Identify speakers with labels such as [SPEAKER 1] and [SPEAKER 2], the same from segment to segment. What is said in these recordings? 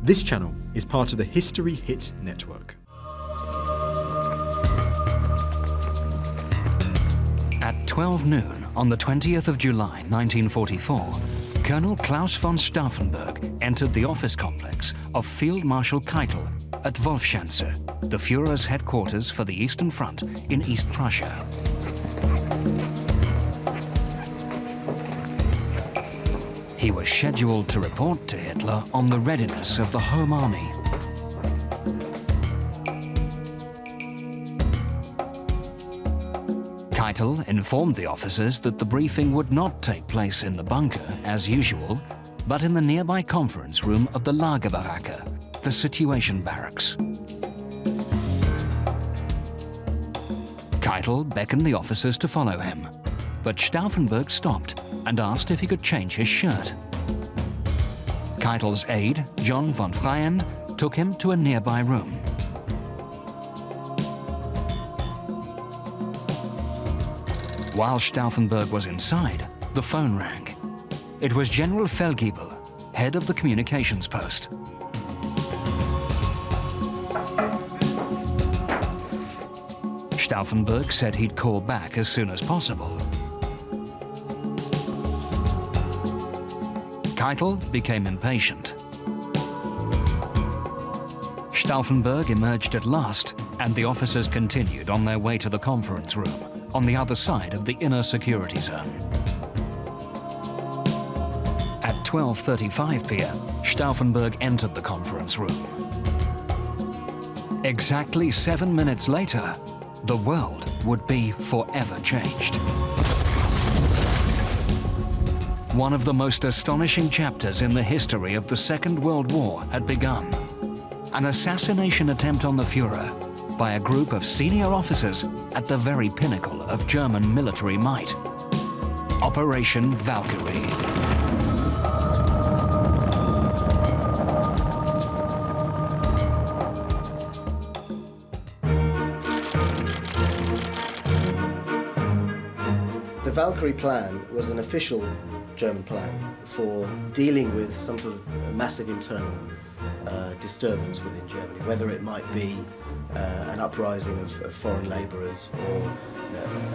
[SPEAKER 1] This channel is part of the History Hit network.
[SPEAKER 2] At 12 noon on the 20th of July 1944, Colonel Claus von Stauffenberg entered the office complex of Field Marshal Keitel at Wolfschanze, the Führer's headquarters for the Eastern Front in East Prussia. He was scheduled to report to Hitler on the readiness of the Home Army. Keitel informed the officers that the briefing would not take place in the bunker, as usual, but in the nearby conference room of the Lagerbaracke, the situation barracks. Keitel beckoned the officers to follow him, but Stauffenberg stopped and asked if he could change his shirt. Keitel's aide, John von Freyend, took him to a nearby room. While Stauffenberg was inside, the phone rang. It was General Feldgiebel, head of the communications post. Stauffenberg said he'd call back as soon as possible. Keitel became impatient. Stauffenberg emerged at last, and the officers continued on their way to the conference room on the other side of the inner security zone. At 12:35 p.m., Stauffenberg entered the conference room. Exactly 7 minutes later, the world would be forever changed. One of the most astonishing chapters in the history of the Second World War had begun. An assassination attempt on the Führer by a group of senior officers at the very pinnacle of German military might. Operation Valkyrie.
[SPEAKER 3] The Valkyrie plan was an official German plan for dealing with some sort of massive internal disturbance within Germany, whether it might be an uprising of foreign labourers or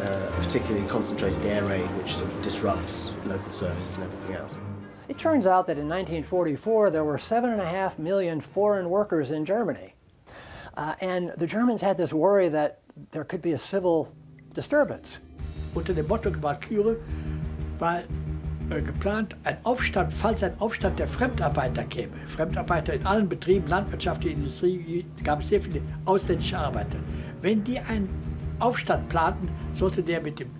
[SPEAKER 3] a particularly concentrated air raid which sort of disrupts local services and everything else.
[SPEAKER 4] It turns out that in 1944 there were 7.5 million foreign workers in Germany. And the Germans had this worry that there could be a civil disturbance.
[SPEAKER 5] Unter dem Motto Valkyrie war geplant, ein Aufstand, falls ein Aufstand der Fremdarbeiter käme. Fremdarbeiter in allen Betrieben, Landwirtschaft, Industrie, gab es sehr viele ausländische Arbeiter. Wenn die einen Aufstand planten, sollte der mit dem,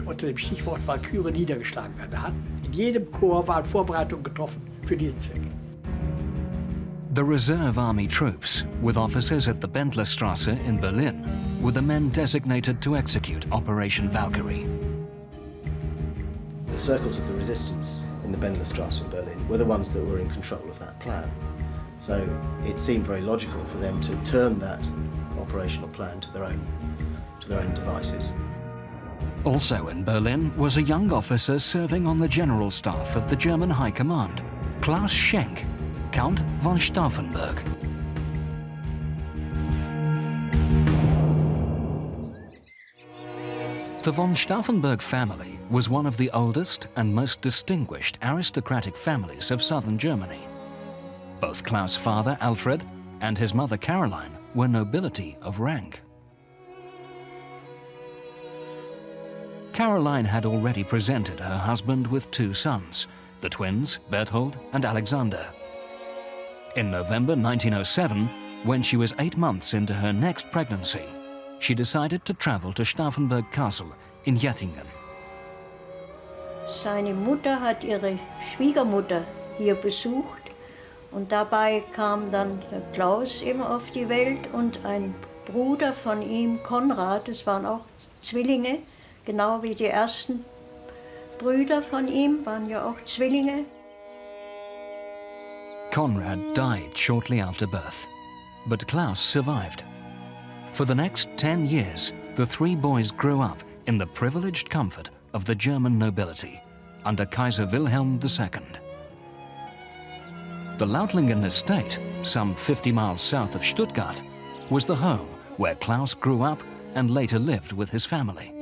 [SPEAKER 5] unter dem Stichwort Valkyrie niedergeschlagen werden. In jedem Korps waren Vorbereitungen getroffen für diesen Zweck.
[SPEAKER 2] The reserve army troops, with officers at the Bendlerstrasse in Berlin, were the men designated to execute Operation Valkyrie.
[SPEAKER 3] The circles of the resistance in the Bendlerstrasse in Berlin were the ones that were in control of that plan. So it seemed very logical for them to turn that operational plan to their own devices.
[SPEAKER 2] Also in Berlin was a young officer serving on the general staff of the German High Command, Claus Schenk, Count von Stauffenberg. The von Stauffenberg family was one of the oldest and most distinguished aristocratic families of southern Germany. Both Claus' father, Alfred, and his mother, Caroline, were nobility of rank. Caroline had already presented her husband with 2 sons, the twins, Berthold and Alexander. In November 1907, when she was 8 months into her next pregnancy, she decided to travel to Stauffenberg Castle in Jettingen.
[SPEAKER 6] Seine Mutter hat ihre Schwiegermutter hier besucht und dabei kam dann Klaus eben auf die Welt und ein Bruder von ihm, Konrad, es waren auch Zwillinge, genau wie die ersten Brüder von ihm, waren ja auch Zwillinge.
[SPEAKER 2] Konrad died shortly after birth, but Claus survived. For the next 10 years, the 3 boys grew up in the privileged comfort of the German nobility under Kaiser Wilhelm II. The Lautlingen estate, some 50 miles south of Stuttgart, was the home where Claus grew up and later lived with his family.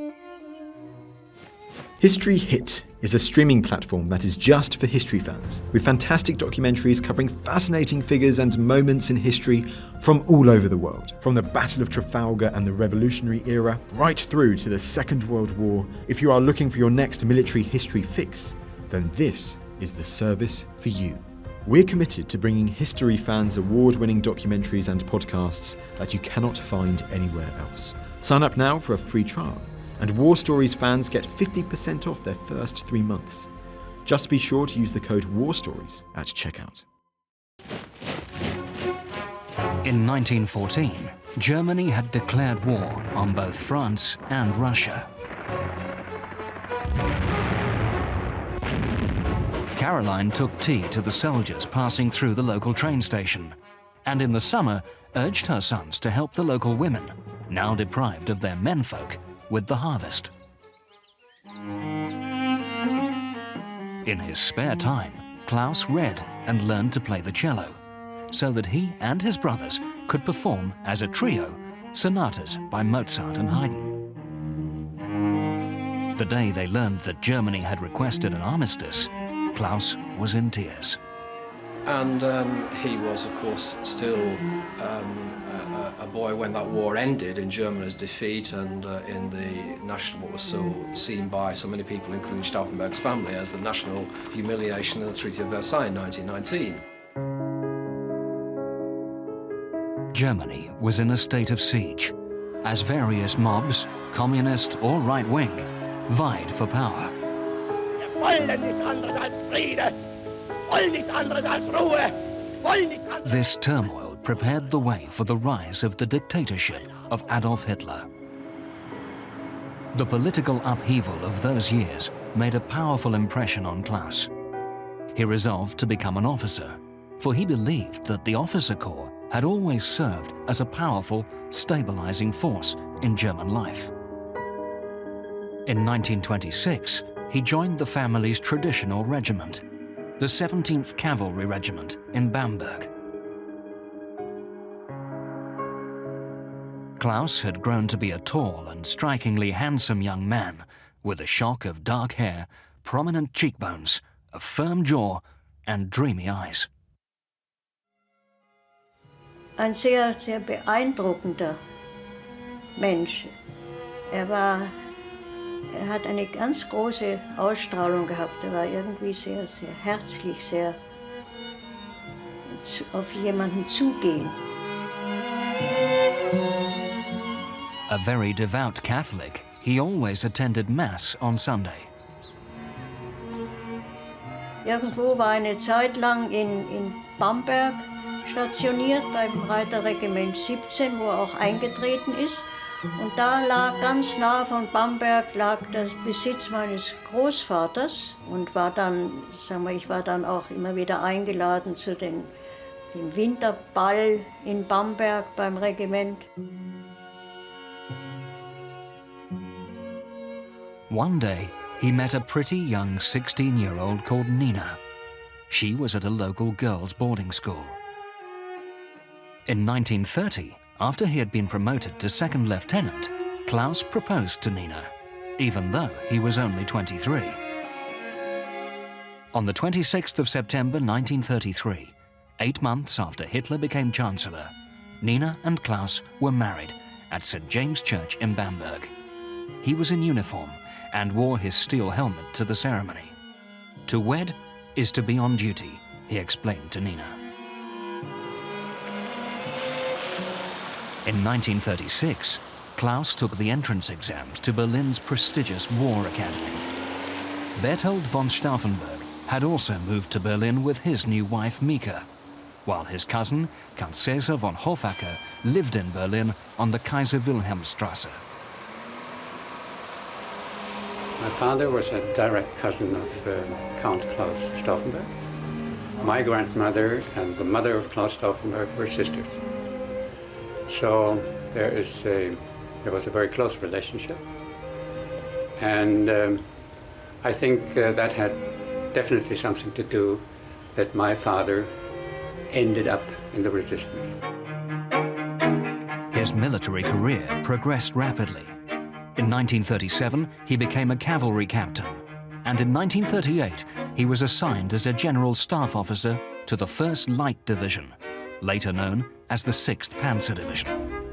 [SPEAKER 1] History Hit is a streaming platform that is just for history fans, with fantastic documentaries covering fascinating figures and moments in history from all over the world. From the Battle of Trafalgar and the Revolutionary era, right through to the Second World War. If you are looking for your next military history fix, then this is the service for you. We're committed to bringing history fans award-winning documentaries and podcasts that you cannot find anywhere else. Sign up now for a free trial, and War Stories fans get 50% off their first 3 months. Just be sure to use the code WARSTORIES at checkout.
[SPEAKER 2] In 1914, Germany had declared war on both France and Russia. Caroline took tea to the soldiers passing through the local train station, and in the summer urged her sons to help the local women, now deprived of their menfolk, with the harvest. In his spare time, Claus read and learned to play the cello, so that he and his brothers could perform as a trio sonatas by Mozart and Haydn. The day they learned that Germany had requested an armistice, Claus was in tears.
[SPEAKER 7] And he was, of course, still a boy when that war ended, in Germany's defeat and in the national, what was so seen by so many people, including Stauffenberg's family, as the national humiliation of the Treaty of Versailles in 1919.
[SPEAKER 2] Germany was in a state of siege, as various mobs, communist or right-wing, vied for power. This turmoil prepared the way for the rise of the dictatorship of Adolf Hitler. The political upheaval of those years made a powerful impression on Claus. He resolved to become an officer, for he believed that the officer corps had always served as a powerful, stabilizing force in German life. In 1926, he joined the family's traditional regiment, the 17th Cavalry Regiment in Bamberg. Claus had grown to be a tall and strikingly handsome young man with a shock of dark hair, prominent cheekbones, a firm jaw and dreamy eyes.
[SPEAKER 6] Ein sehr, sehr beeindruckender Mensch. Er hat eine ganz große Ausstrahlung gehabt. Er war irgendwie sehr, sehr herzlich, sehr auf jemanden zugehen.
[SPEAKER 2] A very devout Catholic, he always attended Mass on Sunday.
[SPEAKER 6] Irgendwo war eine Zeit lang in Bamberg stationiert, beim Reiterregiment 17, wo er auch eingetreten ist. Und da lag ganz nah von Bamberg lag der Besitz meines Großvaters und war dann, ich war dann auch immer wieder eingeladen zu dem Winterball in Bamberg beim Regiment.
[SPEAKER 2] One day, he met a pretty young 16-year-old called Nina. She was at a local girls' boarding school. In 1930, after he had been promoted to second lieutenant, Claus proposed to Nina, even though he was only 23. On the 26th of September 1933, 8 months after Hitler became Chancellor, Nina and Claus were married at St. James Church in Bamberg. He was in uniform and wore his steel helmet to the ceremony. To wed is to be on duty, he explained to Nina. In 1936, Claus took the entrance exams to Berlin's prestigious War Academy. Berthold von Stauffenberg had also moved to Berlin with his new wife Mika, while his cousin, Count Caesar von Hofacker, lived in Berlin on the Kaiser Wilhelmstrasse.
[SPEAKER 8] My father was a direct cousin of Count Claus Stauffenberg. My grandmother and the mother of Claus Stauffenberg were sisters. So there was a very close relationship, and I think that had definitely something to do that my father ended up in the resistance.
[SPEAKER 2] His military career progressed rapidly. In 1937, he became a cavalry captain, and in 1938, he was assigned as a general staff officer to the 1st Light Division, later known as the 6th Panzer Division.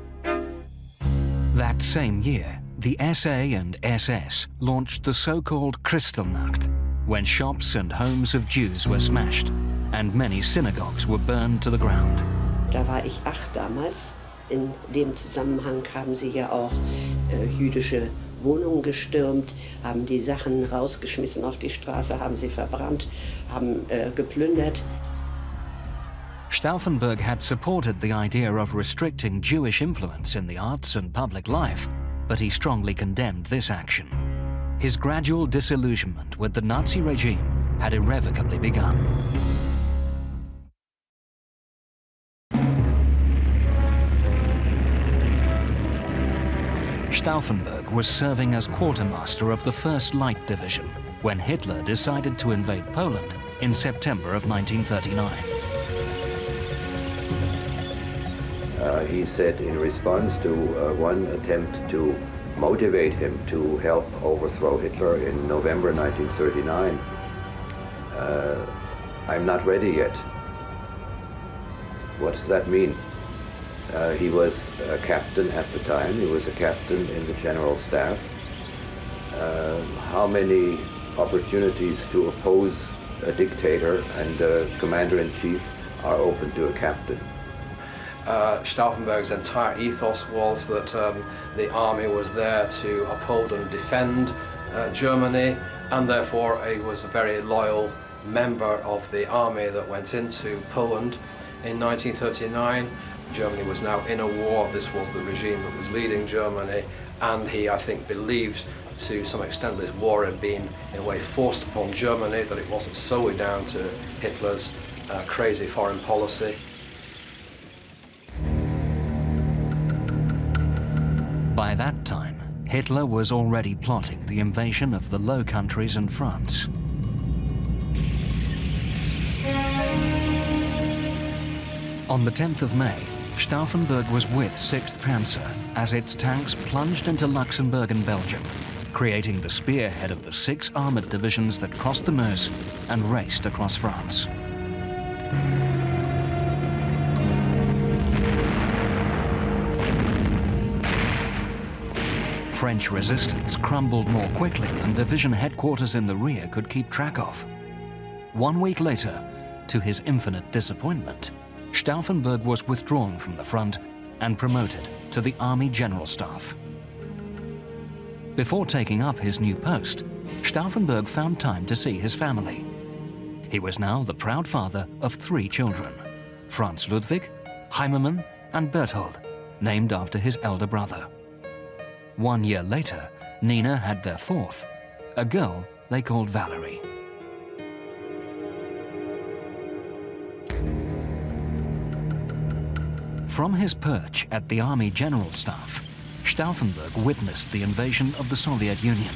[SPEAKER 2] That same year, the SA and SS launched the so-called Kristallnacht, when shops and homes of Jews were smashed, and many synagogues were burned to the ground.
[SPEAKER 9] Da war ich 8 damals. In dem Zusammenhang haben sie ja auch jüdische Wohnungen gestürmt, haben die Sachen rausgeschmissen auf die Straße, haben sie verbrannt, haben geplündert.
[SPEAKER 2] Stauffenberg had supported the idea of restricting Jewish influence in the arts and public life, but he strongly condemned this action. His gradual disillusionment with the Nazi regime had irrevocably begun. Stauffenberg was serving as quartermaster of the 1st Light Division when Hitler decided to invade Poland in September of 1939.
[SPEAKER 10] He said in response to one attempt to motivate him to help overthrow Hitler in November 1939, "I'm not ready yet." What does that mean? He was a captain at the time. He was a captain in the general staff. How many opportunities to oppose a dictator and a commander-in-chief are open to a captain?
[SPEAKER 7] Stauffenberg's entire ethos was that the army was there to uphold and defend Germany, and therefore he was a very loyal member of the army that went into Poland in 1939. Germany was now in a war. This was the regime that was leading Germany, and he, I think, believed to some extent this war had been in a way forced upon Germany, that it wasn't solely down to Hitler's crazy foreign policy.
[SPEAKER 2] By that time, Hitler was already plotting the invasion of the Low Countries and France. On the 10th of May, Stauffenberg was with 6th Panzer as its tanks plunged into Luxembourg and Belgium, creating the spearhead of the 6 armoured divisions that crossed the Meuse and raced across France. French resistance crumbled more quickly than division headquarters in the rear could keep track of. 1 week later, to his infinite disappointment, Stauffenberg was withdrawn from the front and promoted to the Army General Staff. Before taking up his new post, Stauffenberg found time to see his family. He was now the proud father of 3 children, Franz Ludwig, Heimermann, and Berthold, named after his elder brother. 1 year later, Nina had their 4th, a girl they called Valerie. From his perch at the Army General Staff, Stauffenberg witnessed the invasion of the Soviet Union.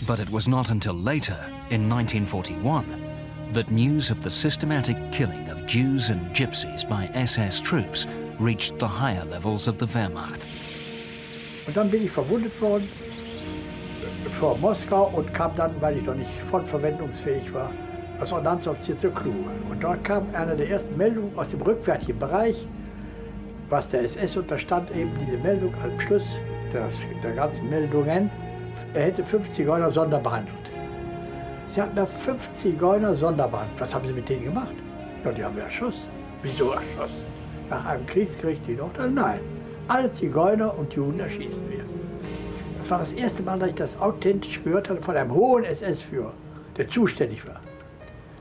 [SPEAKER 2] But it was not until later, in 1941, that news of the systematic killing of Jews and Gypsies by SS troops reached the higher levels of the Wehrmacht.
[SPEAKER 5] Und dann bin ich verwundet worden vor Moskau und kam dann, weil ich noch nicht frontverwendungsfähig war, als Ordnanzoffizier zur Crew. Und dort kam eine der ersten Meldungen aus dem rückwärtigen Bereich, was der SS unterstand, eben diese Meldung am Schluss der ganzen Meldungen, er hätte 5 Zigeuner sonderbehandelt. Sie hatten da 5 Zigeuner sonderbehandelt. Was haben sie mit denen gemacht? Ja, die haben wir erschossen. Wieso erschossen? Nach einem Kriegsgericht die Urteil? Nein. Alle Zigeuner und Juden erschießen wir. Das war das erste Mal, dass ich das authentisch gehört hatte von einem hohen SS-Führer, der zuständig war.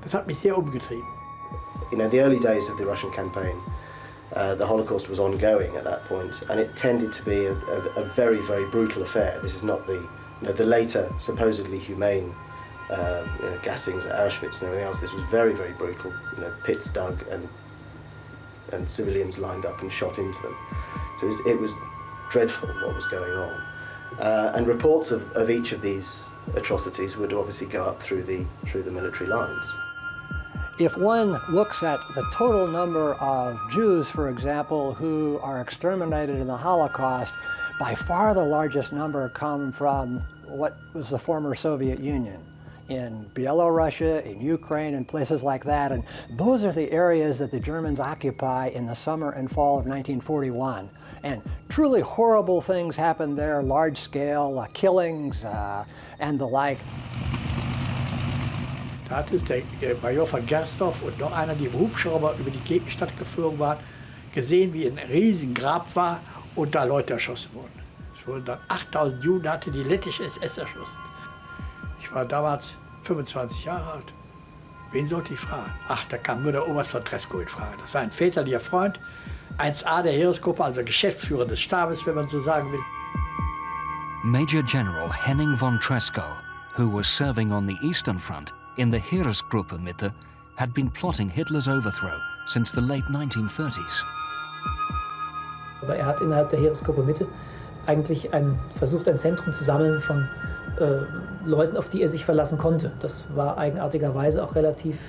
[SPEAKER 5] Das hat mich sehr umgetrieben.
[SPEAKER 3] You know, the early days of the Russian campaign, the Holocaust was ongoing at that point, and it tended to be a very, very brutal affair. This is not the later supposedly humane gassings at Auschwitz and everything else. This was very, very brutal. You know, pits dug and civilians lined up and shot into them. So it was dreadful what was going on. And reports of each of these atrocities would obviously go up through the military lines.
[SPEAKER 4] If one looks at the total number of Jews, for example, who are exterminated in the Holocaust, by far the largest number come from what was the former Soviet Union, in Belarus, in Ukraine, and places like that. And those are the areas that the Germans occupy in the summer and fall of 1941. And truly horrible things happened there, large-scale killings and the like.
[SPEAKER 5] Da hat es der Major von Gersdorf und noch einer, die im Hubschrauber über die Gegenstadt geflogen waren, gesehen, wie ein riesen Grab war und da Leute erschossen wurden. Es wurden dann 8000 Juden, hatte die lettische SS erschossen. Ich war damals 25 Jahre alt. Wen sollte ich fragen? Ach, da kam nur der Oberst von Tresckow in Frage. Das war ein väterlicher Freund, 1A der Heeresgruppe, also Geschäftsführer des Stabes, wenn man so sagen will.
[SPEAKER 2] Major General Henning von Tresckow, who was serving on the Eastern Front in the Heeresgruppe Mitte, had been plotting Hitler's overthrow since the late 1930s.
[SPEAKER 11] Aber er hat innerhalb der Heeresgruppe Mitte eigentlich versucht, ein Zentrum zu sammeln von Leuten, auf die er sich verlassen konnte. Das war eigenartigerweise auch relativ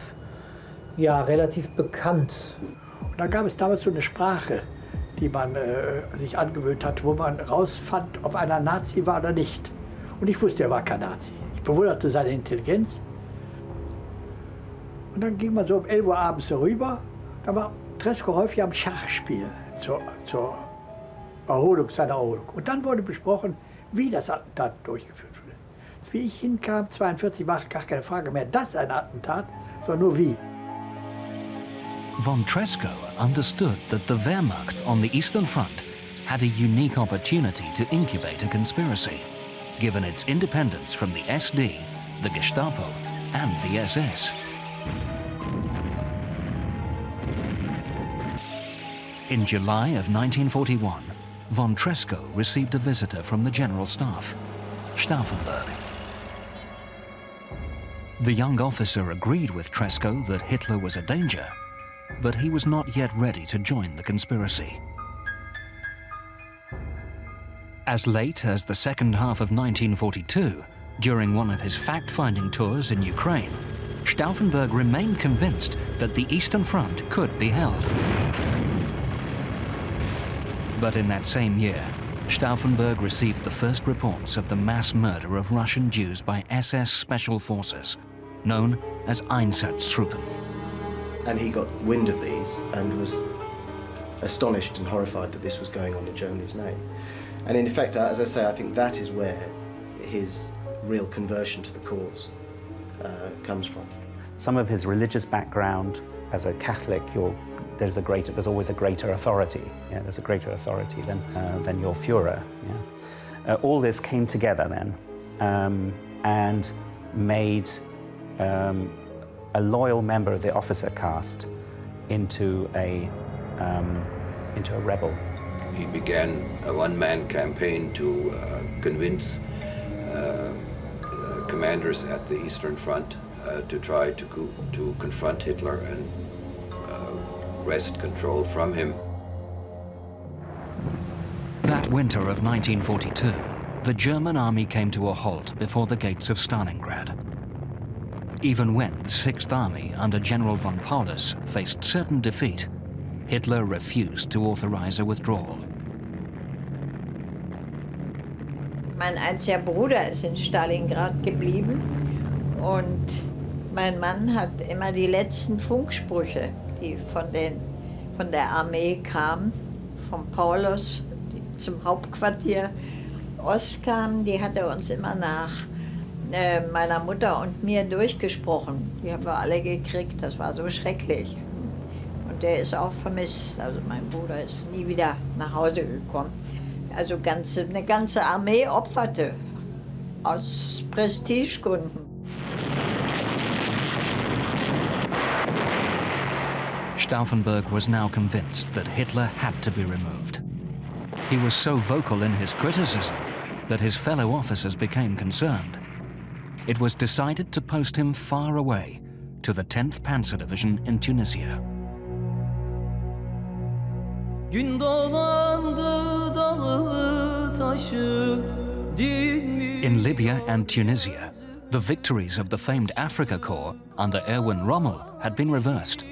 [SPEAKER 11] bekannt.
[SPEAKER 5] Und da gab es damals so eine Sprache, die man sich angewöhnt hat, wo man rausfand, ob einer Nazi war oder nicht. Und ich wusste, er war kein Nazi. Ich bewunderte seine Intelligenz. Und dann ging man so um 11 Uhr abends rüber. Da war Tresckow häufig am Schachspiel zur Erholung seiner Erholung. Und dann wurde besprochen, wie das Attentat durchgeführt wurde. Wie ich hinkam, 42, war gar keine Frage mehr, das ein Attentat, sondern nur wie.
[SPEAKER 2] Von Tresckow understood that the Wehrmacht on the Eastern Front had a unique opportunity to incubate a conspiracy, given its independence from the SD, the Gestapo, and the SS. In July of 1941, von Tresckow received a visitor from the General Staff, Stauffenberg. The young officer agreed with Tresckow that Hitler was a danger, but he was not yet ready to join the conspiracy. As late as the second half of 1942, during one of his fact-finding tours in Ukraine, Stauffenberg remained convinced that the Eastern Front could be held. But in that same year, Stauffenberg received the first reports of the mass murder of Russian Jews by SS Special Forces, known as Einsatztruppen.
[SPEAKER 3] And he got wind of these and was astonished and horrified that this was going on in Germany's name. And in effect, as I say, I think that is where his real conversion to the cause comes from.
[SPEAKER 12] Some of his religious background, as a Catholic, there's always a greater authority. Yeah, there's a greater authority than your Führer. Yeah. All this came together then and made a loyal member of the officer caste into a rebel.
[SPEAKER 10] He began a one-man campaign to convince commanders at the Eastern Front to try to confront Hitler and wrest control from him.
[SPEAKER 2] That winter of 1942, the German army came to a halt before the gates of Stalingrad. Even when the Sixth Army under General von Paulus faced certain defeat, Hitler refused to authorize a withdrawal.
[SPEAKER 6] Mein einziger Bruder ist in Stalingrad geblieben und mein Mann hat immer die letzten Funksprüche, die von der Armee kamen, von Paulus, die zum Hauptquartier Ost kamen, die hat er uns immer nach meiner Mutter und mir durchgesprochen. Die haben wir alle gekriegt, das war so schrecklich. Und der ist auch vermisst, also mein Bruder ist nie wieder nach Hause gekommen. Also eine ganze Armee opferte, aus Prestigegründen.
[SPEAKER 2] Stauffenberg was now convinced that Hitler had to be removed. He was so vocal in his criticism that his fellow officers became concerned. It was decided to post him far away to the 10th Panzer Division in Tunisia. In Libya and Tunisia, the victories of the famed Africa Corps under Erwin Rommel had been reversed.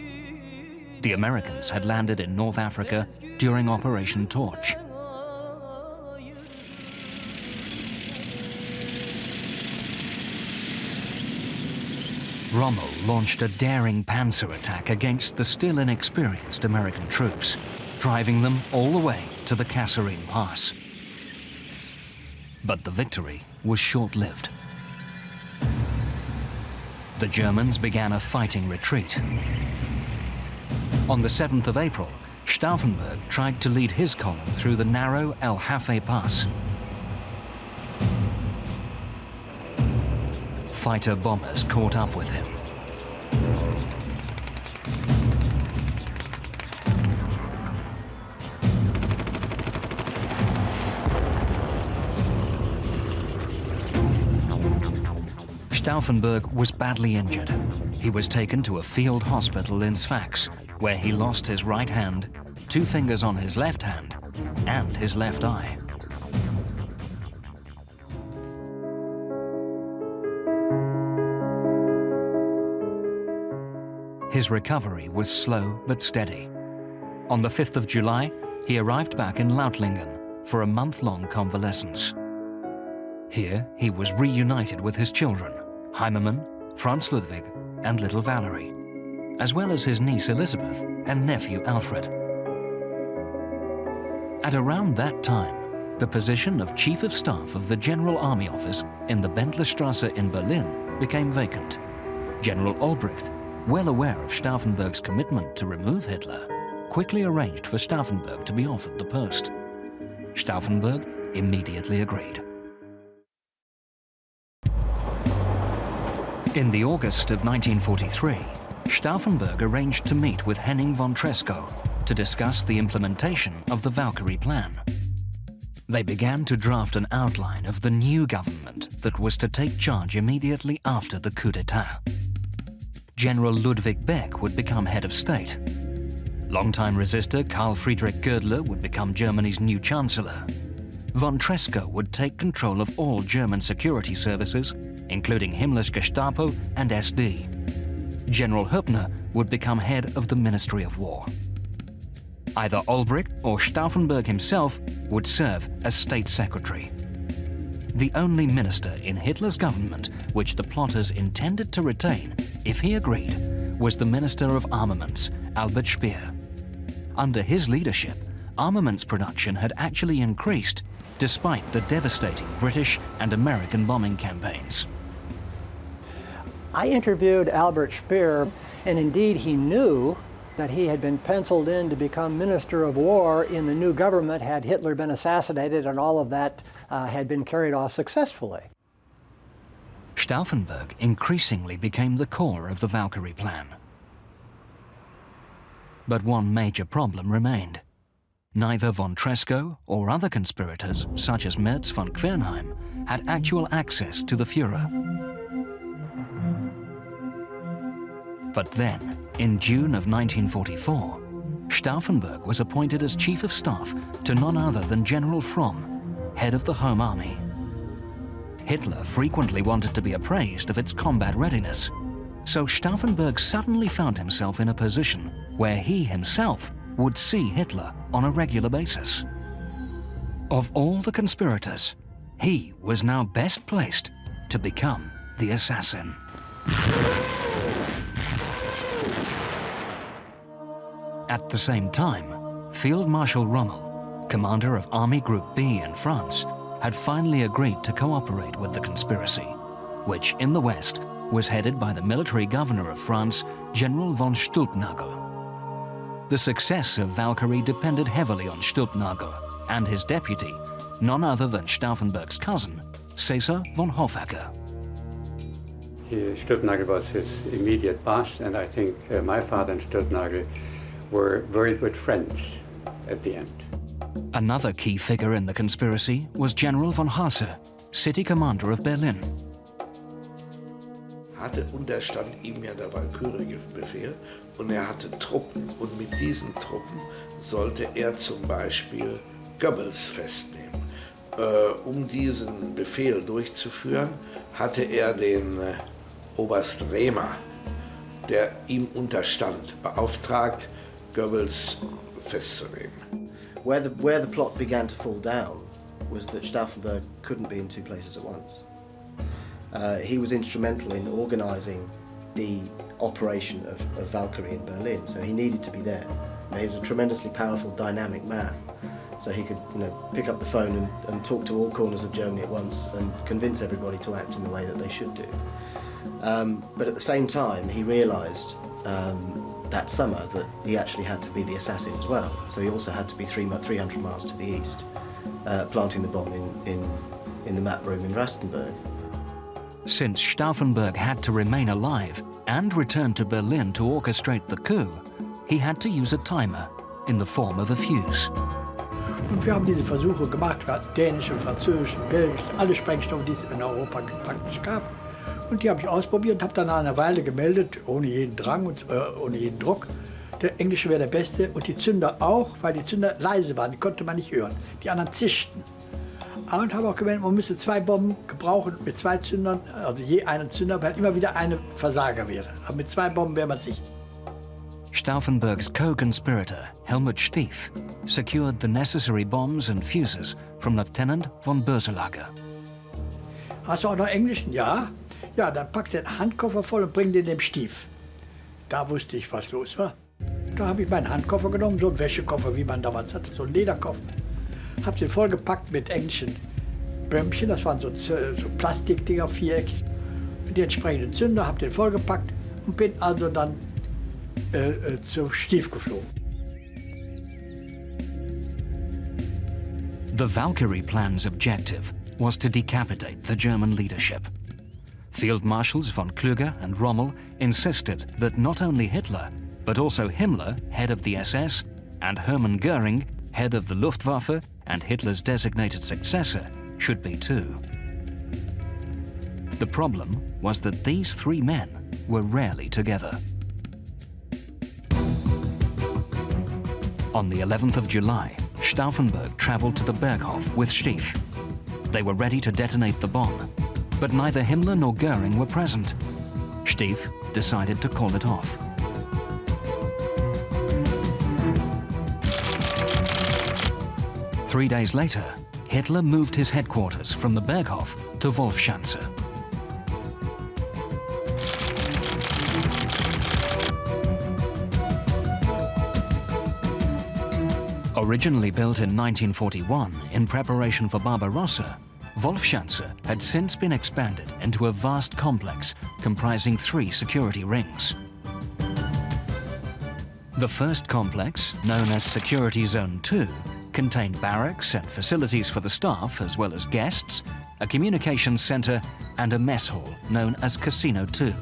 [SPEAKER 2] The Americans had landed in North Africa during Operation Torch. Rommel launched a daring panzer attack against the still inexperienced American troops, driving them all the way to the Kasserine Pass. But the victory was short-lived. The Germans began a fighting retreat. On the 7th of April, Stauffenberg tried to lead his column through the narrow El Hafe Pass. Fighter bombers caught up with him. Stauffenberg was badly injured. He was taken to a field hospital in Sfax, where he lost his right hand, 2 fingers on his left hand, and his left eye. His recovery was slow but steady. On the 5th of July, he arrived back in Lautlingen for a month-long convalescence. Here, he was reunited with his children, Heimermann, Franz Ludwig, and little Valerie, as well as his niece Elizabeth and nephew Alfred. At around that time, the position of Chief of Staff of the General Army Office in the Bentleystrasse in Berlin became vacant. General Albrecht, well aware of Stauffenberg's commitment to remove Hitler, quickly arranged for Stauffenberg to be offered the post. Stauffenberg immediately agreed. In the August of 1943, Stauffenberg arranged to meet with Henning von Tresckow to discuss the implementation of the Valkyrie plan. They began to draft an outline of the new government that was to take charge immediately after the coup d'etat. General Ludwig Beck would become head of state. Longtime resistor Karl Friedrich Goerdler would become Germany's new chancellor. Von Tresckow would take control of all German security services, including Himmler's Gestapo and SD. General Höppner would become head of the Ministry of War. Either Albrecht or Stauffenberg himself would serve as state secretary. The only minister in Hitler's government which the plotters intended to retain, if he agreed, was the Minister of Armaments, Albert Speer. Under his leadership, armaments production had actually increased despite the devastating British and American bombing campaigns.
[SPEAKER 4] I interviewed Albert Speer, and indeed he knew that he had been penciled in to become Minister of War in the new government had Hitler been assassinated, and all of that had been carried off successfully.
[SPEAKER 2] Stauffenberg increasingly became the core of the Valkyrie plan. But one major problem remained. Neither von Tresckow or other conspirators, such as Merz von Quernheim, had actual access to the Führer. But then, in June of 1944, Stauffenberg was appointed as Chief of Staff to none other than General Fromm, head of the Home Army. Hitler frequently wanted to be appraised of its combat readiness, so Stauffenberg suddenly found himself in a position where he himself would see Hitler on a regular basis. Of all the conspirators, he was now best placed to become the assassin. At the same time, Field Marshal Rommel, commander of Army Group B in France, had finally agreed to cooperate with the conspiracy, which in the West was headed by the military governor of France, General von Stülpnagel. The success of Valkyrie depended heavily on Stülpnagel and his deputy, none other than Stauffenberg's cousin, Cäsar von Hoffacker.
[SPEAKER 8] Stülpnagel was his immediate boss, and I think my father and Stülpnagel were very good friends at the end.
[SPEAKER 2] Another key figure in the conspiracy was General von Hasse, city commander of Berlin.
[SPEAKER 13] Hatte unterstand ihm ja der Valkyrie-Befehl und hatte Truppen, und mit diesen Truppen sollte zum Beispiel Goebbels festnehmen. Diesen Befehl durchzuführen, hatte den Oberst Rehmer der ihm unterstand, beauftragt, Goebbels festzunehmen.
[SPEAKER 3] Where the plot began to fall down was that Stauffenberg couldn't be in two places at once. He was instrumental in organising the operation of Valkyrie in Berlin, so he needed to be there. He was a tremendously powerful, dynamic man, so he could, pick up the phone and talk to all corners of Germany at once and convince everybody to act in the way that they should do. But at the same time, he realised that summer that he actually had to be the assassin as well, so he also had to be 300 miles to the east, planting the bomb in the map room in Rastenburg.
[SPEAKER 2] Since Stauffenberg had to remain alive and return to Berlin to orchestrate the coup, he had to use a timer in the form of a fuse.
[SPEAKER 5] Und wir haben diese Versuche gemacht, dänischen, französischen, belgischen, alle Sprengstoffe, die es in Europa praktisch gab. Und die habe ich ausprobiert und habe dann nach einer Weile gemeldet, ohne jeden Drang und ohne jeden Druck, der englische wäre der beste und die Zünder auch, weil die Zünder leise waren, die konnte man nicht hören. Die anderen zischten. Und habe auch gemerkt, man müsste 2 Bomben gebrauchen mit 2 Zündern, also je einen Zünder, weil immer wieder eine Versager wäre. Aber mit 2 Bomben wäre man sicher.
[SPEAKER 2] Stauffenberg's co-conspirator, Helmut Stief, secured the necessary bombs and fuses from Lieutenant von Boeselager.
[SPEAKER 5] Hast du auch noch Englischen? Ja. Ja, dann pack den Handkoffer voll und bring den dem Stief. Da wusste ich, was los war. Da habe ich meinen Handkoffer genommen, so einen Wäschekoffer, wie man damals hatte, so einen Lederkoffer. Habe den vollgepackt mit englischen Bömmchen, das waren so Plastikdinger, viereckig. Mit den entsprechenden Zünder, habe den vollgepackt und bin also dann zum Stief geflogen.
[SPEAKER 2] The Valkyrie plan's objective was to decapitate the German leadership. Field Marshals von Kluge and Rommel insisted that not only Hitler, but also Himmler, head of the SS, and Hermann Göring, head of the Luftwaffe and Hitler's designated successor, should be too. The problem was that these 3 men were rarely together. On the 11th of July, Stauffenberg travelled to the Berghof with Stief. They were ready to detonate the bomb, but neither Himmler nor Göring were present. Stief decided to call it off. Three days later, Hitler moved his headquarters from the Berghof to Wolfschanze. Originally built in 1941 in preparation for Barbarossa, Wolfschanze had since been expanded into a vast complex comprising 3 security rings. The first complex, known as Security Zone 2, contained barracks and facilities for the staff as well as guests, a communications center and a mess hall known as Casino 2.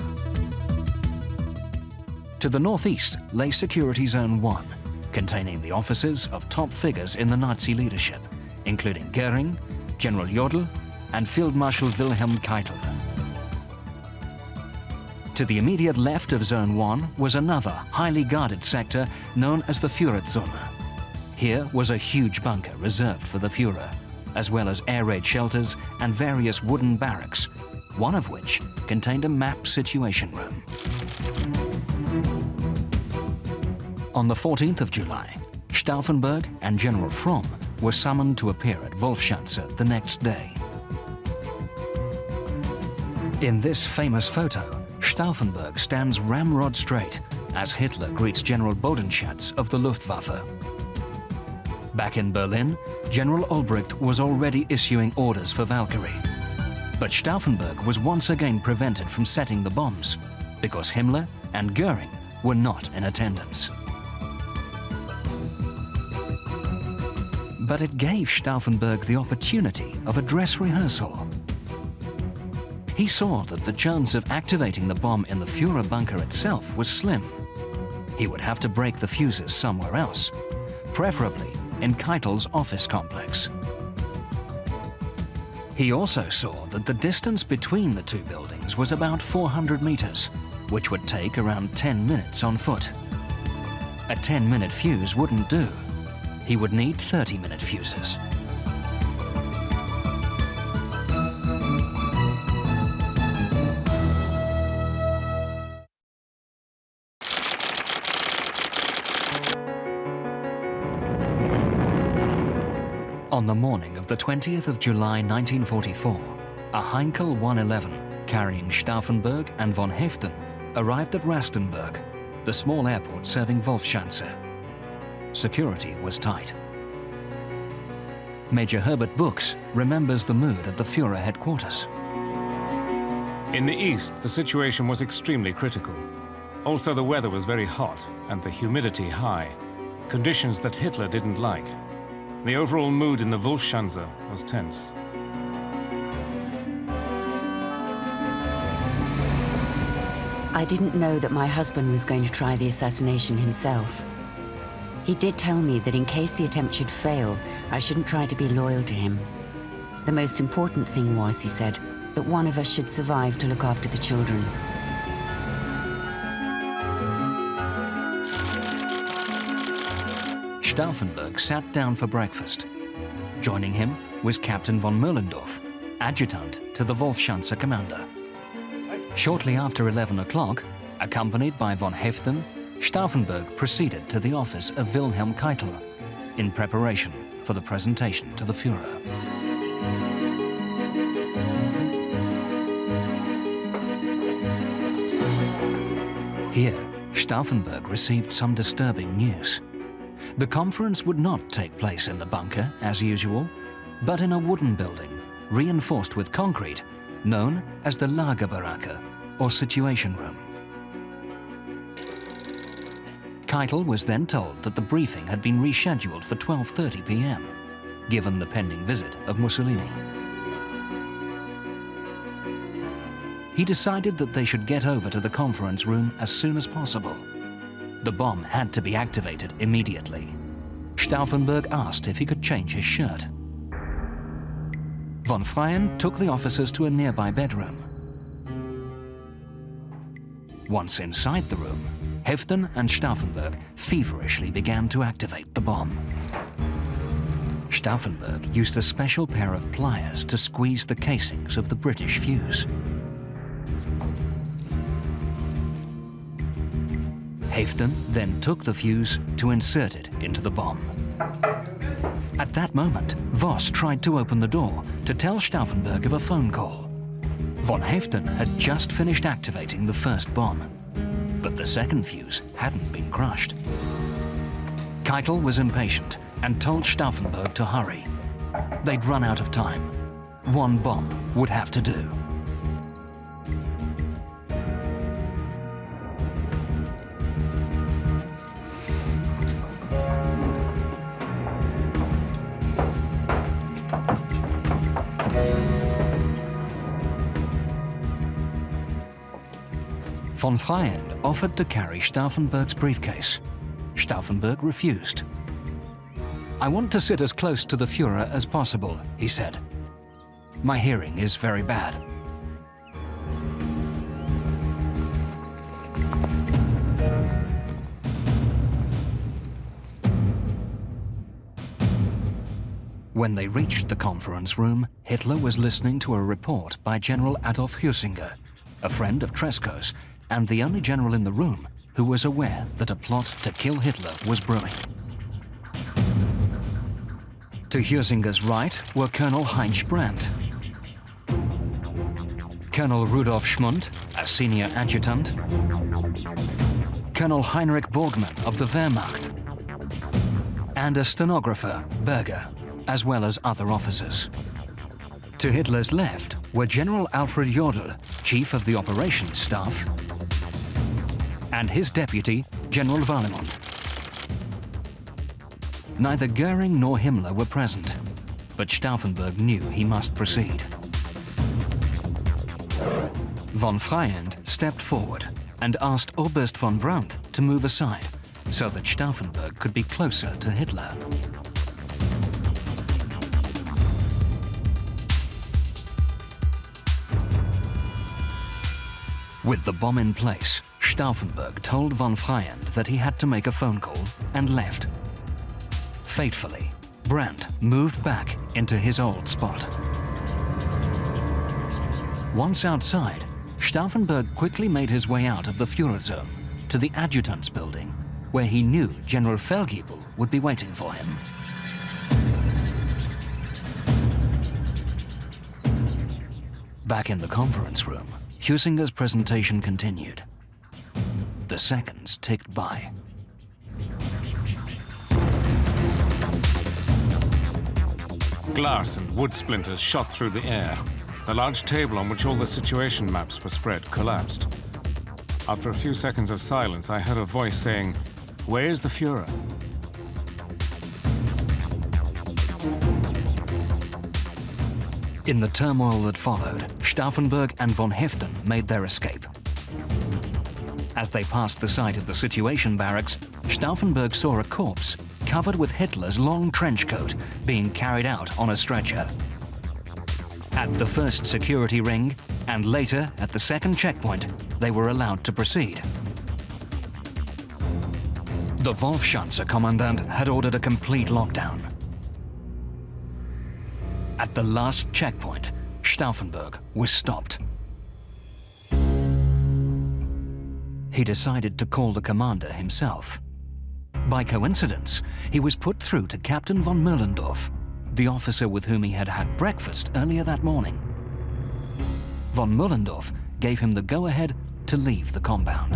[SPEAKER 2] To the northeast lay Security Zone 1, containing the offices of top figures in the Nazi leadership, including Göring, General Jodl and Field Marshal Wilhelm Keitel. To the immediate left of Zone 1 was another highly guarded sector known as the Führerzone. Here was a huge bunker reserved for the Führer, as well as air raid shelters and various wooden barracks, one of which contained a map situation room. On the 14th of July, Stauffenberg and General Fromm were summoned to appear at Wolfschanze the next day. In this famous photo, Stauffenberg stands ramrod straight as Hitler greets General Bodenschatz of the Luftwaffe. Back in Berlin, General Olbricht was already issuing orders for Valkyrie. But Stauffenberg was once again prevented from setting the bombs because Himmler and Göring were not in attendance. But it gave Stauffenberg the opportunity of a dress rehearsal. He saw that the chance of activating the bomb in the Führer bunker itself was slim. He would have to break the fuses somewhere else, preferably in Keitel's office complex. He also saw that the distance between the 2 buildings was about 400 meters, which would take around 10 minutes on foot. A 10-minute fuse wouldn't do. He would need 30-minute fuses. On the morning of the 20th of July 1944, a Heinkel 111 carrying Stauffenberg and von Heften arrived at Rastenburg, the small airport serving Wolfschanze. Security was tight. Major Herbert Buchs remembers the mood at the Führer headquarters.
[SPEAKER 14] In the east, the situation was extremely critical. Also, the weather was very hot and the humidity high, conditions that Hitler didn't like. The overall mood in the Wolfschanze was tense.
[SPEAKER 15] I didn't know that my husband was going to try the assassination himself. He did tell me that in case the attempt should fail, I shouldn't try to be loyal to him. The most important thing was, he said, that one of us should survive to look after the children.
[SPEAKER 2] Stauffenberg sat down for breakfast. Joining him was Captain von Moellendorf, adjutant to the Wolfschanze commander. Shortly after 11 o'clock, accompanied by von Heften, Stauffenberg proceeded to the office of Wilhelm Keitel in preparation for the presentation to the Führer. Here, Stauffenberg received some disturbing news. The conference would not take place in the bunker, as usual, but in a wooden building, reinforced with concrete, known as the Lagerbaracke, or Situation Room. Keitel was then told that the briefing had been rescheduled for 12:30 p.m., given the pending visit of Mussolini. He decided that they should get over to the conference room as soon as possible. The bomb had to be activated immediately. Stauffenberg asked if he could change his shirt. Von Freyen took the officers to a nearby bedroom. Once inside the room, Heften and Stauffenberg feverishly began to activate the bomb. Stauffenberg used a special pair of pliers to squeeze the casings of the British fuse. Heften then took the fuse to insert it into the bomb. At that moment, Voss tried to open the door to tell Stauffenberg of a phone call. Von Heften had just finished activating the first bomb, but the second fuse hadn't been crushed. Keitel was impatient and told Stauffenberg to hurry. They'd run out of time. One bomb would have to do. Von Freyen offered to carry Stauffenberg's briefcase. Stauffenberg refused. "I want to sit as close to the Führer as possible," he said. "My hearing is very bad." When they reached the conference room, Hitler was listening to a report by General Adolf Hüsinger, a friend of Tresco's, and the only general in the room who was aware that a plot to kill Hitler was brewing. To Hüsinger's right were Colonel Heinz Brandt, Colonel Rudolf Schmund, a senior adjutant, Colonel Heinrich Borgmann of the Wehrmacht, and a stenographer, Berger, as well as other officers. To Hitler's left were General Alfred Jodl, chief of the operations staff, and his deputy, General Wallemont. Neither Goering nor Himmler were present, but Stauffenberg knew he must proceed. Von Freyen stepped forward and asked Oberst von Brandt to move aside so that Stauffenberg could be closer to Hitler. With the bomb in place, Stauffenberg told von Freyen that he had to make a phone call and left. Fatefully, Brandt moved back into his old spot. Once outside, Stauffenberg quickly made his way out of the Führerzone to the adjutant's building, where he knew General Feldgiebel would be waiting for him. Back in the conference room, Huizinga's presentation continued. The seconds ticked by.
[SPEAKER 14] Glass and wood splinters shot through the air. The large table on which all the situation maps were spread collapsed. After a few seconds of silence, I heard a voice saying, "Where is the Führer?"
[SPEAKER 2] In the turmoil that followed, Stauffenberg and von Heften made their escape. As they passed the site of the situation barracks, Stauffenberg saw a corpse covered with Hitler's long trench coat being carried out on a stretcher. At the first security ring, and later at the second checkpoint, they were allowed to proceed. The Wolfschanze commandant had ordered a complete lockdown. At the last checkpoint, Stauffenberg was stopped. He decided to call the commander himself. By coincidence, he was put through to Captain von Moellendorff, the officer with whom he had had breakfast earlier that morning. Von Moellendorff gave him the go-ahead to leave the compound.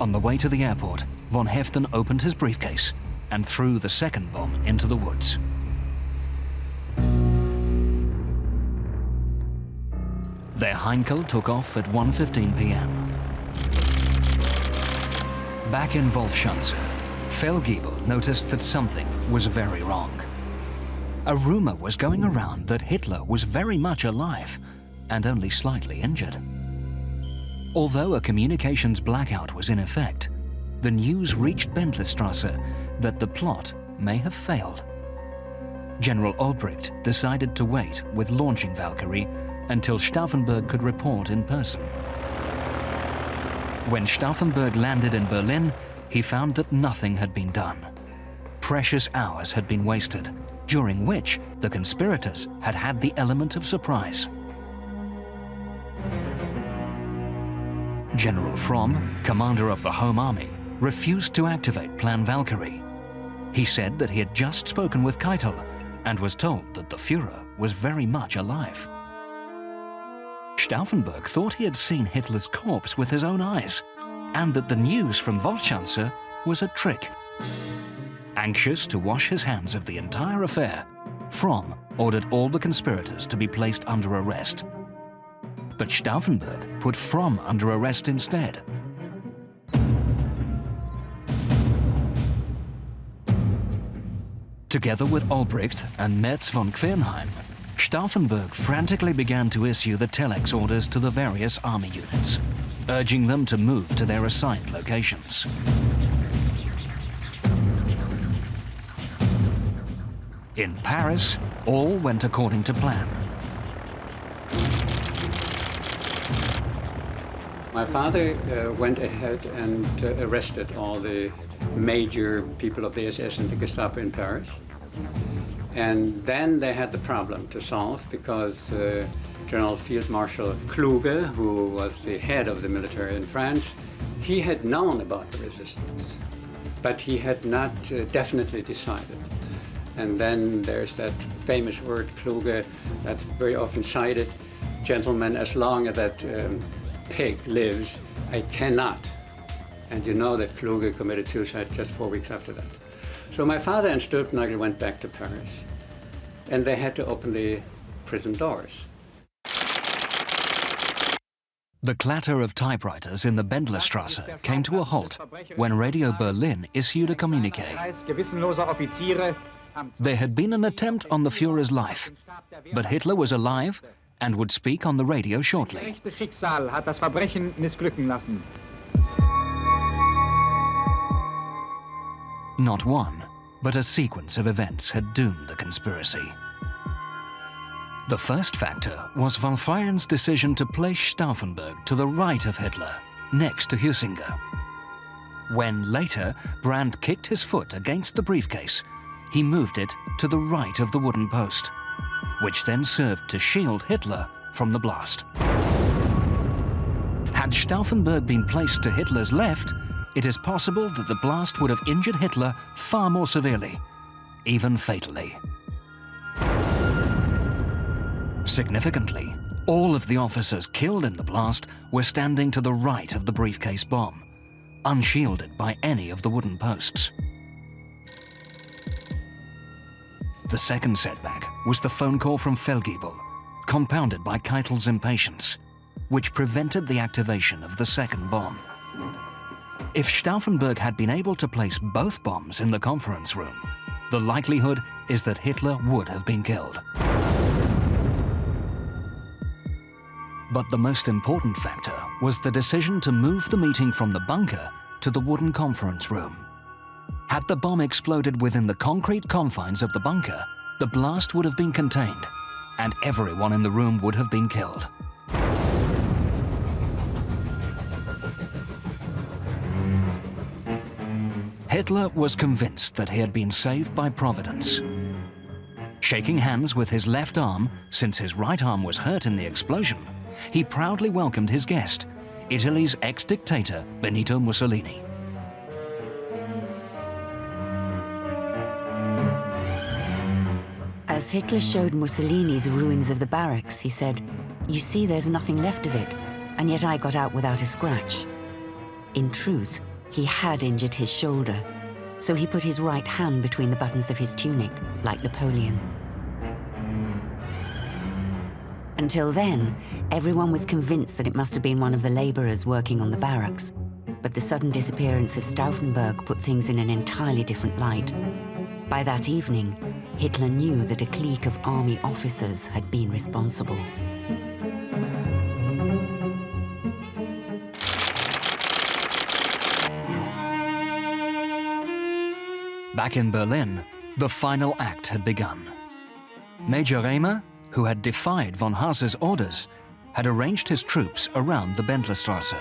[SPEAKER 2] On the way to the airport, von Heften opened his briefcase and threw the second bomb into the woods. Their Heinkel took off at 1:15 p.m. Back in Wolfschanze, Feldgiebel noticed that something was very wrong. A rumor was going around that Hitler was very much alive and only slightly injured. Although a communications blackout was in effect, the news reached Bentleystrasse that the plot may have failed. General Albrecht decided to wait with launching Valkyrie until Stauffenberg could report in person. When Stauffenberg landed in Berlin, he found that nothing had been done. Precious hours had been wasted, during which the conspirators had had the element of surprise. General Fromm, commander of the Home Army, refused to activate Plan Valkyrie. He said that he had just spoken with Keitel and was told that the Führer was very much alive. Stauffenberg thought he had seen Hitler's corpse with his own eyes, and that the news from Wolfschanze was a trick. Anxious to wash his hands of the entire affair, Fromm ordered all the conspirators to be placed under arrest. But Stauffenberg put Fromm under arrest instead. Together with Albrecht and Merz von Quernheim, Stauffenberg frantically began to issue the telex orders to the various army units, urging them to move to their assigned locations. In Paris, all went according to plan.
[SPEAKER 8] My father went ahead and arrested all the major people of the SS and the Gestapo in Paris. And then they had the problem to solve because General Field Marshal Kluge, who was the head of the military in France, he had known about the resistance, but he had not definitely decided. And then there's that famous word, Kluge, that's very often cited, gentlemen, as long as that pig lives, I cannot. And you know that Kluge committed suicide just 4 weeks after that. So my father and Stülpnagel went back to Paris, and they had to open the prison doors.
[SPEAKER 2] The clatter of typewriters in the Bendlerstrasse came to a halt when Radio Berlin issued a communiqué. There had been an attempt on the Führer's life, but Hitler was alive and would speak on the radio shortly. Not one, but a sequence of events had doomed the conspiracy. The first factor was von Feyen's decision to place Stauffenberg to the right of Hitler, next to Huizinga. When later Brandt kicked his foot against the briefcase, he moved it to the right of the wooden post, which then served to shield Hitler from the blast. Had Stauffenberg been placed to Hitler's left, it is possible that the blast would have injured Hitler far more severely, even fatally. Significantly, all of the officers killed in the blast were standing to the right of the briefcase bomb, unshielded by any of the wooden posts. The second setback was the phone call from Feldgiebel, compounded by Keitel's impatience, which prevented the activation of the second bomb. If Stauffenberg had been able to place both bombs in the conference room, the likelihood is that Hitler would have been killed. But the most important factor was the decision to move the meeting from the bunker to the wooden conference room. Had the bomb exploded within the concrete confines of the bunker, the blast would have been contained, and everyone in the room would have been killed. Hitler was convinced that he had been saved by Providence. Shaking hands with his left arm, since his right arm was hurt in the explosion, he proudly welcomed his guest, Italy's ex-dictator Benito Mussolini.
[SPEAKER 15] As Hitler showed Mussolini the ruins of the barracks, he said, "You see, there's nothing left of it, and yet I got out without a scratch." In truth, he had injured his shoulder, so he put his right hand between the buttons of his tunic, like Napoleon. Until then, everyone was convinced that it must have been one of the laborers working on the barracks, but the sudden disappearance of Stauffenberg put things in an entirely different light. By that evening, Hitler knew that a clique of army officers had been responsible.
[SPEAKER 2] Back in Berlin, the final act had begun. Major Rehmer, who had defied von Haase's orders, had arranged his troops around the Bendlerstrasse.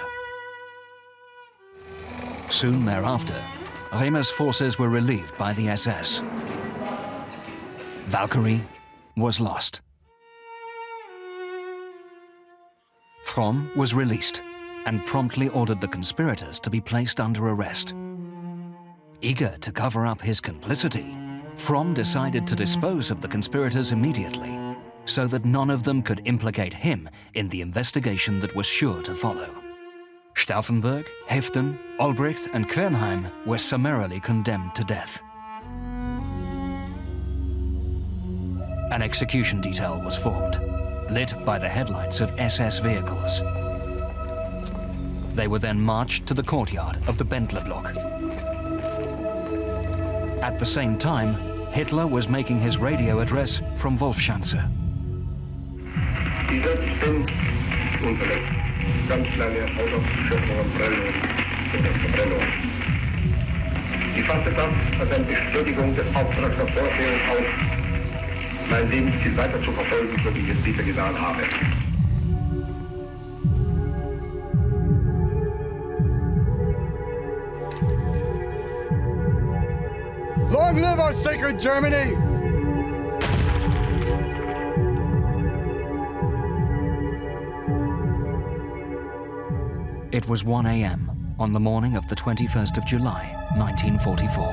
[SPEAKER 2] Soon thereafter, Rehmer's forces were relieved by the SS. Valkyrie was lost. Fromm was released and promptly ordered the conspirators to be placed under arrest. Eager to cover up his complicity, Fromm decided to dispose of the conspirators immediately, so that none of them could implicate him in the investigation that was sure to follow. Stauffenberg, Heften, Olbricht and Quernheim were summarily condemned to death. An execution detail was formed, lit by the headlights of SS vehicles. They were then marched to the courtyard of the Bendler block. At the same time, Hitler was making his radio address from Wolfschanze.
[SPEAKER 16] Die letzten unverletzt. Ganz lange Ausschöpfung und Brennung oder Verbrennung. Ich fasse das als eine Bestätigung des Auftrags der Vorsehung auf, mein Lebensziel weiter zu verfolgen, so wie ich es bisher getan habe.
[SPEAKER 17] Long live our sacred Germany!
[SPEAKER 2] It was 1 a.m. on the morning of the 21st of July, 1944.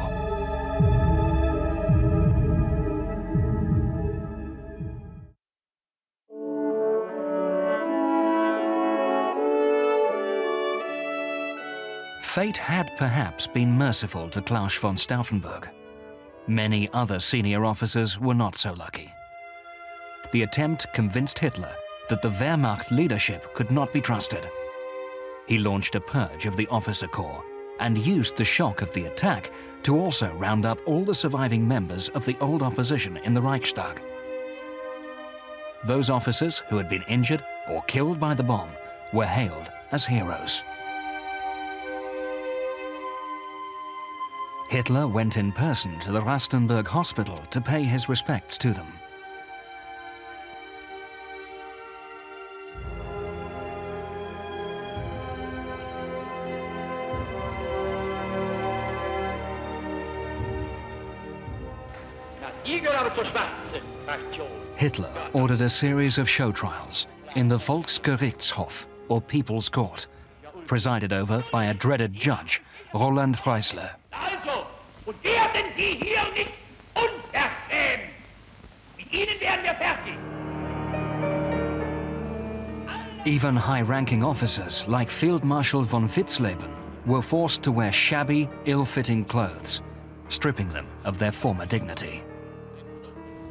[SPEAKER 2] Fate had perhaps been merciful to Claus von Stauffenberg. Many other senior officers were not so lucky. The attempt convinced Hitler that the Wehrmacht leadership could not be trusted. He launched a purge of the officer corps and used the shock of the attack to also round up all the surviving members of the old opposition in the Reichstag. Those officers who had been injured or killed by the bomb were hailed as heroes. Hitler went in person to the Rastenburg hospital to pay his respects to them. Hitler ordered a series of show trials in the Volksgerichtshof, or People's Court, presided over by a dreaded judge, Roland Freisler.
[SPEAKER 18] Also, und werden Sie hier nicht unverschämt! Mit Ihnen werden wir fertig!
[SPEAKER 2] Even high-ranking officers like Field Marshal von Witzleben were forced to wear shabby, ill-fitting clothes, stripping them of their former dignity.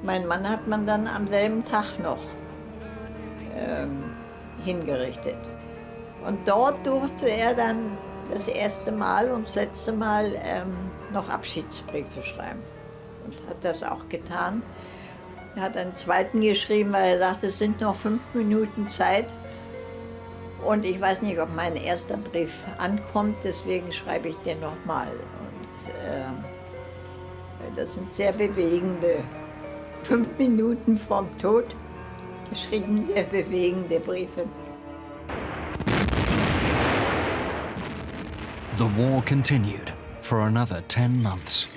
[SPEAKER 6] Mein Mann hat man dann am selben Tag noch hingerichtet. Und dort durfte er dann das erste Mal und das letzte Mal noch Abschiedsbriefe schreiben. Und hat das auch getan. Er hat einen zweiten geschrieben, weil er sagte, es sind noch 5 Minuten Zeit. Und ich weiß nicht, ob mein erster Brief ankommt, deswegen schreibe ich den nochmal. Und das sind sehr bewegende 5 Minuten vorm Tod, geschrieben, sehr bewegende Briefe.
[SPEAKER 2] The war continued for another 10 months.